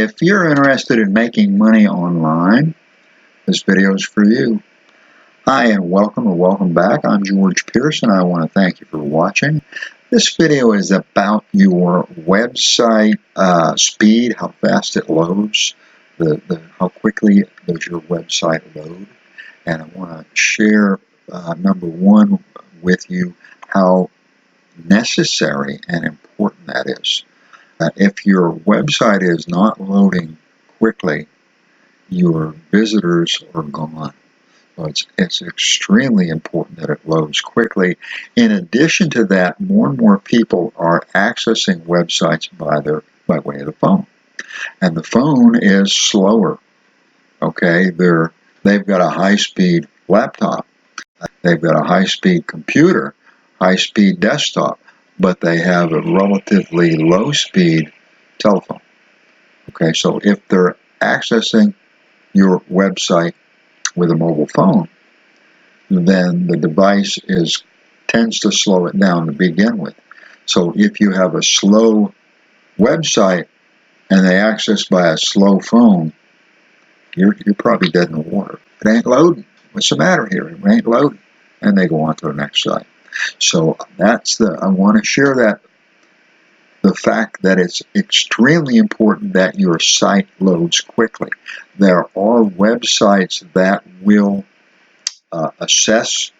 If you're interested in making money online, this video is for you. Hi and welcome back. I'm George Pearson. I want to thank you for watching. This video is about your website speed, how fast it loads, how quickly does your website load. And I want to share, number one, with you how necessary and important that is. If your website is not loading quickly, your visitors are gone. So it's extremely important that it loads quickly. In addition to that, more and more people are accessing websites by way of the phone. And the phone is slower. Okay, they've got a high-speed laptop. They've got a high-speed computer, high-speed desktop, but they have a relatively low-speed telephone. Okay, so if they're accessing your website with a mobile phone, then the device tends to slow it down to begin with. So if you have a slow website and they access by a slow phone, you're probably dead in the water. It ain't loading. What's the matter here? It ain't loading. And they go on to the next site. So I want to share that, the fact that it's extremely important that your site loads quickly. There are websites that will assess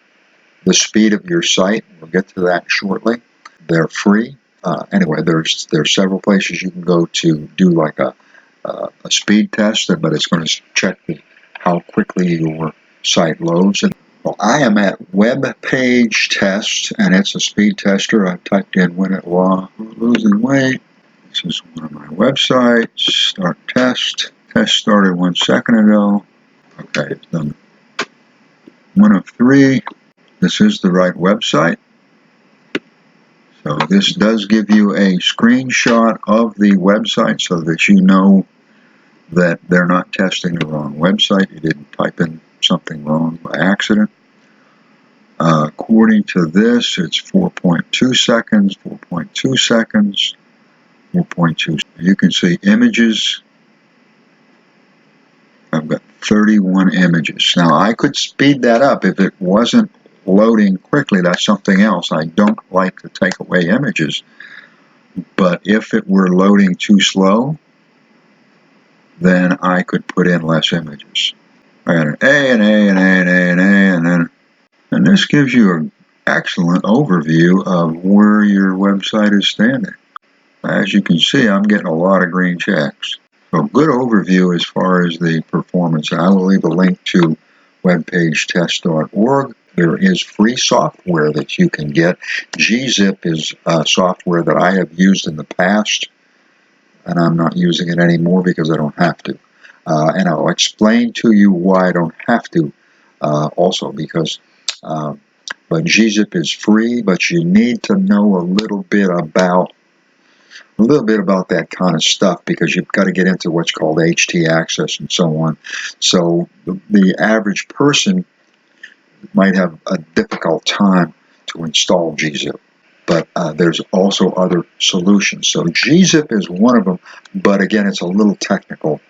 the speed of your site. We'll get to that shortly. They're free. Anyway, there's several places you can go to do like a speed test, but it's going to check how quickly your site loads. And well, I am at Web Page Test, and it's a speed tester. I typed in when it losing weight. This is one of my websites. Start test. Test started 1 second ago. Okay, it's done 1 of 3. This is the right website. So this does give you a screenshot of the website so that you know that they're not testing the wrong website. You didn't type in something wrong by accident. According to this, it's 4.2 seconds, 4.2 seconds, 4.2. You can see images. I've got 31 images. Now, I could speed that up if it wasn't loading quickly. That's something else. I don't like to take away images. But if it were loading too slow, then I could put in less images. I got an A, an A, an A, an A, an A, and this gives you an excellent overview of where your website is standing. As you can see, I'm getting a lot of green checks. So good overview as far as the performance. And I will leave a link to webpagetest.org. There is free software that you can get. gzip is software that I have used in the past, and I'm not using it anymore because I don't have to. And I'll explain to you why I don't have to also, because but gzip is free, but you need to know a little bit about that kind of stuff, because you've got to get into what's called HT access and so on. So the average person might have a difficult time to install gzip, but there's also other solutions. So gzip is one of them, but again, it's a little technical,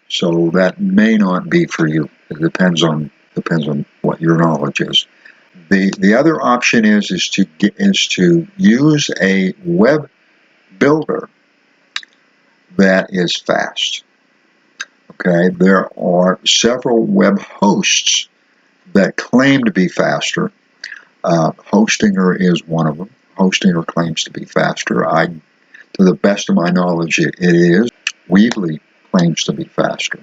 so that may not be for you. It depends on what your knowledge is. The other option is to use a web builder that is fast. Okay, there are several web hosts that claim to be faster. Hostinger is one of them. Hostinger claims to be faster. To the best of my knowledge, it is. Weebly claims to be faster.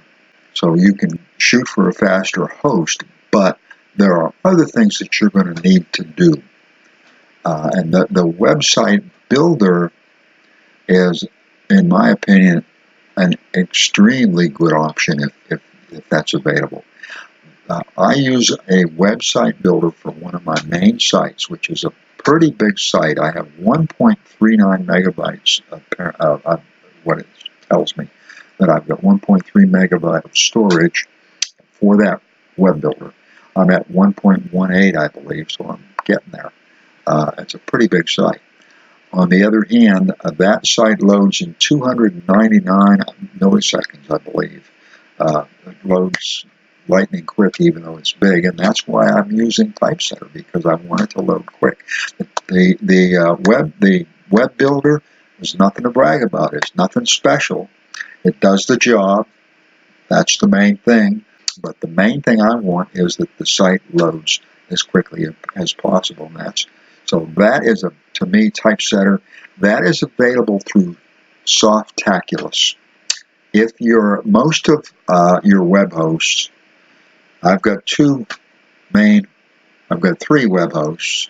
So you can shoot for a faster host, but there are other things that you're going to need to do. And the website builder is, in my opinion, an extremely good option if that's available. I use a website builder for one of my main sites, which is a pretty big site. I have 1.39 megabytes of what it tells me that I've got 1.3 megabyte of storage for that web builder. I'm at 1.18, I believe, so I'm getting there. It's a pretty big site. On the other hand, that site loads in 299 milliseconds, I believe. It loads lightning quick, even though it's big, and that's why I'm using Typesetter, because I want it to load quick. The web builder is nothing to brag about. It's nothing special. It does the job. That's the main thing. But the main thing I want is that the site loads as quickly as possible. And so that is, to me, Typesetter. That is available through Softaculous. If most of your web hosts, I've got three web hosts,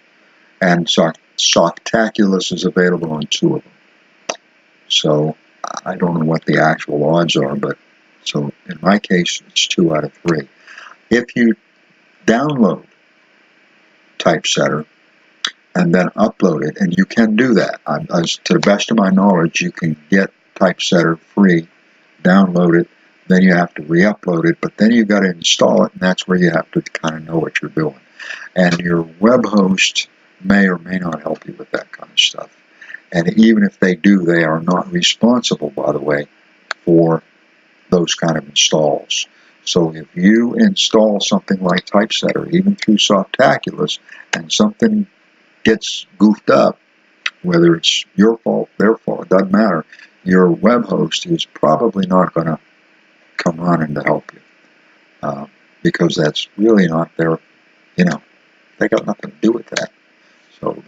and Softaculous is available on 2 of them. So I don't know what the actual odds are, but so in my case, it's 2 out of 3. If you download Typesetter and then upload it, and you can do that. To the best of my knowledge, you can get Typesetter free, download it, then you have to re-upload it, but then you've got to install it, and that's where you have to kind of know what you're doing. And your web host may or may not help you with that kind of stuff. And even if they do, they are not responsible, by the way, for those kind of installs. So if you install something like Typesetter, even through Softaculous, and something gets goofed up, whether it's your fault, their fault, it doesn't matter, your web host is probably not going to come running to help you, because that's really not their, they got nothing to do with that. So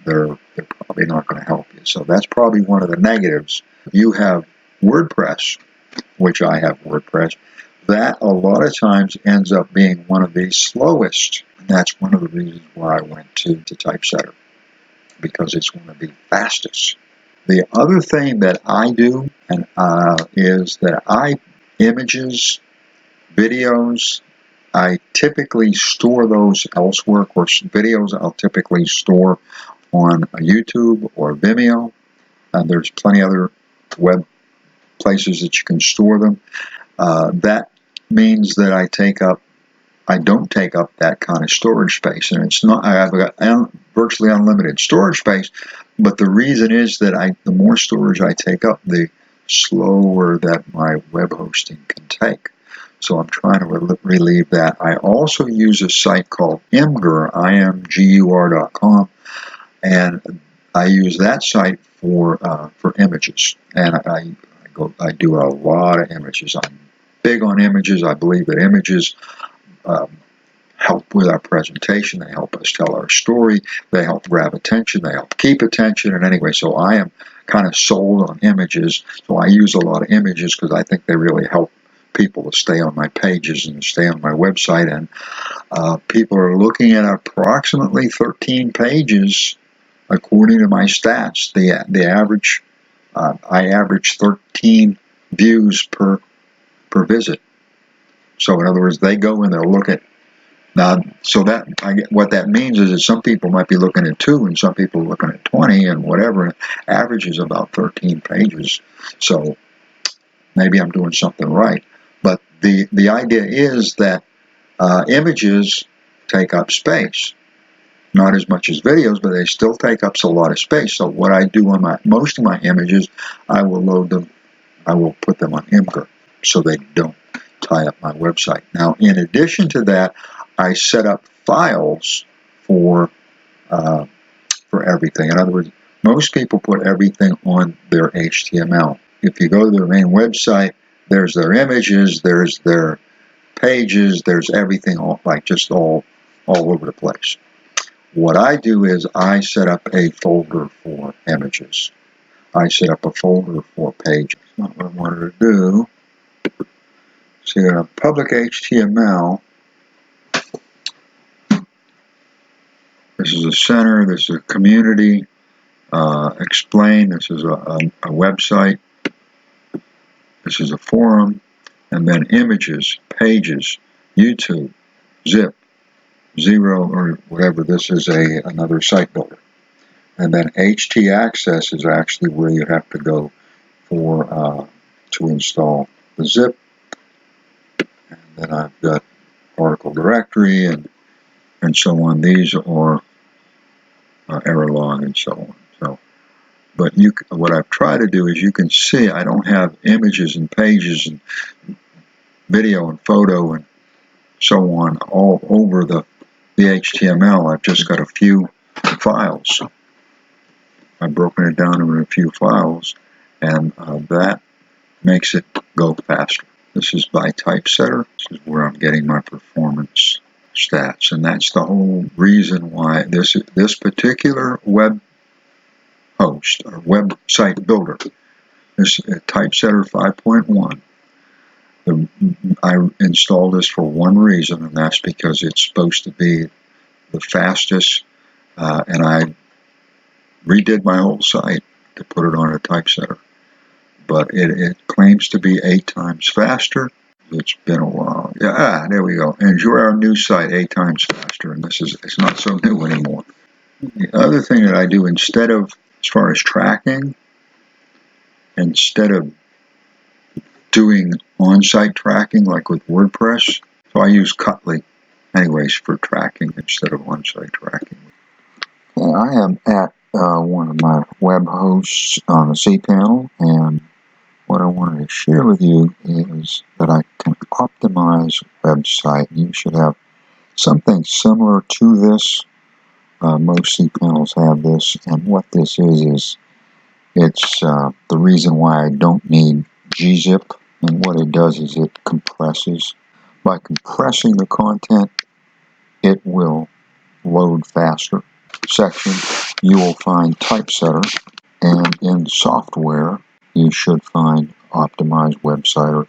they're probably not going to help you. So that's probably one of the negatives. If you have WordPress, which I have WordPress, that a lot of times ends up being one of the slowest. And that's one of the reasons why I went to Typesetter, because it's one of the fastest. The other thing that I do is that images, videos, I typically store those elsewhere. Of course, videos I'll typically store on YouTube or Vimeo. And there's plenty of other web places that you can store them. That means that I don't take up that kind of storage space, and it's not. I've got virtually unlimited storage space, but the reason is that the more storage I take up, the slower that my web hosting can take. So I'm trying to relieve that. I also use a site called Imgur, imgur.com, and I use that site for images, and I do a lot of images. I'm big on images. I believe that images help with our presentation. They help us tell our story. They help grab attention. They help keep attention. And anyway, so I am kind of sold on images. So I use a lot of images because I think they really help people to stay on my pages and stay on my website. And people are looking at approximately 13 pages according to my stats. The average, I average 13 views per visit. So in other words, they go and they'll look at, now, so what that means is that some people might be looking at 2 and some people are looking at 20 and whatever. Average is about 13 pages. So maybe I'm doing something right. But the idea is that images take up space. Not as much as videos, but they still take up a lot of space. So what I do on most of my images, I will load them, I will put them on Imgur so they don't tie up my website. Now, in addition to that, I set up files for everything. In other words, most people put everything on their HTML. If you go to their main website, there's their images, there's their pages, there's everything all over the place. What I do is I set up a folder for images. I set up a folder for pages. That's not what I wanted to do. So you have public HTML. This is a center. This is a community. Explain. This is a website. This is a forum. And then images, pages, YouTube, zip, 0, or whatever. This is another site builder. And then HT access is actually where you have to go to install the zip. And then I've got article directory and so on. These are error log and so on. So But what I've tried to do is, you can see I don't have images and pages and video and photo and so on all over the HTML. I've just got a few files. I've broken it down into a few files, and that makes it go faster. This is by typesetter. This is where I'm getting my performance stats, and that's the whole reason why this particular web host or website builder, this typesetter 5.1. I installed this for one reason, and that's because it's supposed to be the fastest, and I redid my whole site to put it on a typesetter. But it claims to be 8 times faster. It's been a while. Yeah, there we go. Enjoy our new site 8 times faster, and it's not so new anymore. The other thing that I do, instead of, as far as tracking, instead of doing on-site tracking like with WordPress, so I use Cutly anyways for tracking instead of on-site tracking. Okay, I am at one of my web hosts on the cPanel, and what I wanted to share with you is that I can optimize a website. You should have something similar to this. Most cPanels have this, and what this is it's the reason why I don't need gzip, and what it does is it compresses. By compressing the content, it will load faster. Section, you will find typesetter, and in software, you should find optimized website or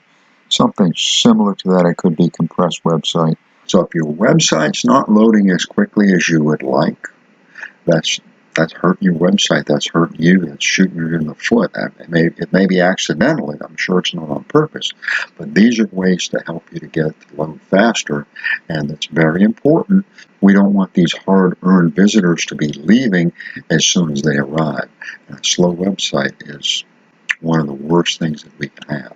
something similar to that. It could be compressed website. So if your website's not loading as quickly as you would like, that's hurting your website. That's hurting you. That's shooting you in the foot. It may be accidentally. I'm sure it's not on purpose. But these are ways to help you to get it to load faster, and it's very important. We don't want these hard-earned visitors to be leaving as soon as they arrive. And a slow website is one of the worst things that we can have.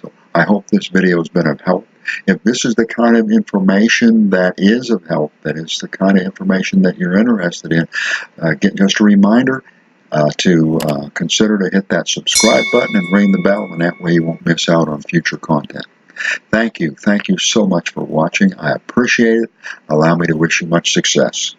So I hope this video has been of help. If this is the kind of information that is of help, that is the kind of information that you're interested in, just a reminder to consider to hit that subscribe button and ring the bell, and that way you won't miss out on future content. Thank you. Thank you so much for watching. I appreciate it. Allow me to wish you much success.